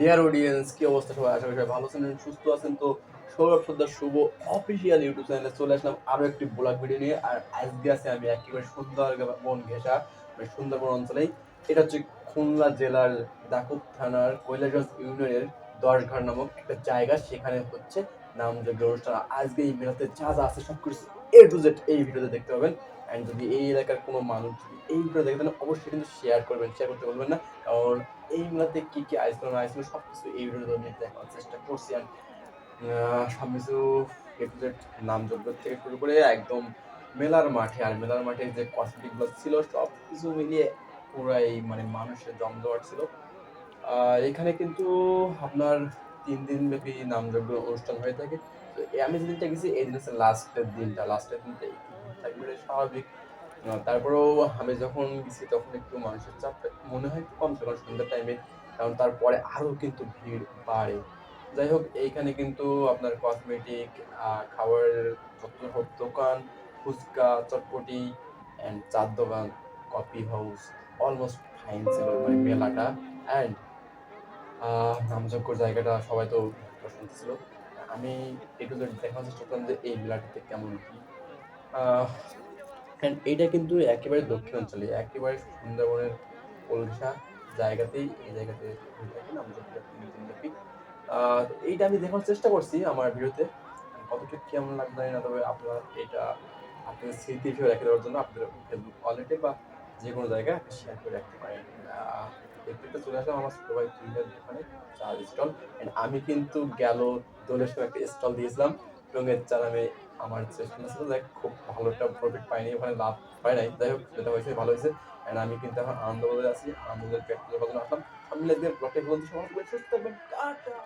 Dear audience, কি অবস্থা সবাই? আশা করি সবাই ভালো আছেন, সুস্থ আছেন। তো সৌরভ সর্দার শুভ অফিসিয়াল ইউটিউব চ্যানেলে চলে আসলাম আরো একটি ব্লগ ভিডিও নিয়ে। আর আজকে আছে আমি একেবারে সুন্দরবন ঘেঁষা, মানে সুন্দরবন অঞ্চলেই। এটা হচ্ছে খুলনা জেলার দাকুব থানার কৈলাসগঞ্জ ইউনিয়নের ১০ঘাট নামক একটা জায়গা। সেখানে হচ্ছে নামযজ্ঞ অনুষ্ঠান। আজকে এই মেলাতে যা যা আছে সবকিছু এ টু জেড এই ভিডিওতে দেখতে পাবেন। অ্যান্ড যদি এই এলাকার কোনো মানুষ যদি এই ভিডিও দেখে তাহলে অবশ্যই কিন্তু শেয়ার করবেন, শেয়ার করতে বলবেন না। কারণ এই মেলাতে কি কি আয়োজন না আয়োজন সবকিছু এই ভিডিওতে আমি দেখানোর চেষ্টা করছি। আর সবকিছু এ টু জেড নামযজ্ঞ থেকে শুরু করে একদম মেলার মাঠে, আর মেলার মাঠে যে কসমেটিক গুলো ছিল সবকিছু মিলিয়ে পুরাই মানে মানুষের জমজমাট ছিল। আর এখানে কিন্তু আপনার ৩ দিন ব্যাপী নামযজ্ঞ অনুষ্ঠান হয়ে থাকে। তো আমি যেদিনটা গেছি এই দিন হচ্ছে লাস্টের দিনটা, লাস্টের দিনটা একটু ভিড় থাকবে এটা স্বাভাবিক। তারপরেও আমি যখন গেছি তখন একটু মানুষের চাপটা মনে হয় একটু কম ছিল সন্ধ্যার টাইমে, কারণ তারপরে আরো কিন্তু ভিড় বাড়ে। যাই হোক, এইখানে কিন্তু আপনার কসমেটিক, খাবারের যত সব দোকান, ফুচকা, চটপটি অ্যান্ড চার দোকান, কফি হাউস অলমোস্ট ফাইন ছিল মানে মেলাটা। অ্যান্ড নামযজ্ঞর জায়গাটা সবাই তো প্রশংসা ছিল। আমি একটু দেখার চেষ্টা করলাম যে এই মেলাটাতে কেমন কি। আহ অ্যান্ড এইটা কিন্তু একেবারে দক্ষিণাঞ্চলে, একেবারে সুন্দরবনের কলসা জায়গাতেই, এই জায়গাতে হয়ে থাকে নামযজ্ঞটা ৩ দিন ব্যাপী। তো এইটা আমি দেখার চেষ্টা করছি আমার ভিডিওতে। কতটুকু কেমন লাগবে জানি না, তবে আপনারা এটা আপনাদের স্মৃতি হিসেবে রেখে দেওয়ার জন্য আপনাদের ফেসবুক ওয়ালেটে বা যে কোনো জায়গায় আপনি শেয়ার করে রাখতে পারেন। দেখতে দেখতে চলে আসলাম আমার ছোট ভাই তুহিনের দোকানে, চার স্টল। অ্যান্ড আমি কিন্তু গেল দোলের সময় একটা স্টল দিয়েছিলাম রঙের চা নামে। আমার চেষ্টা ছিল দেখ, খুব ভালো একটা প্রফিট পাইনি ওখানে, লাভ হয় নাই। যাই হোক, যেটা হয়েছে ভালো হয়েছে। অ্যান্ড আমি কিন্তু এখন আনন্দবাজারে আছি, আনন্দের পেট পুজোর জন্য আসলাম। আমি ব্লগটা বলতে সবাই সুস্থ থাকবেন, টাটা।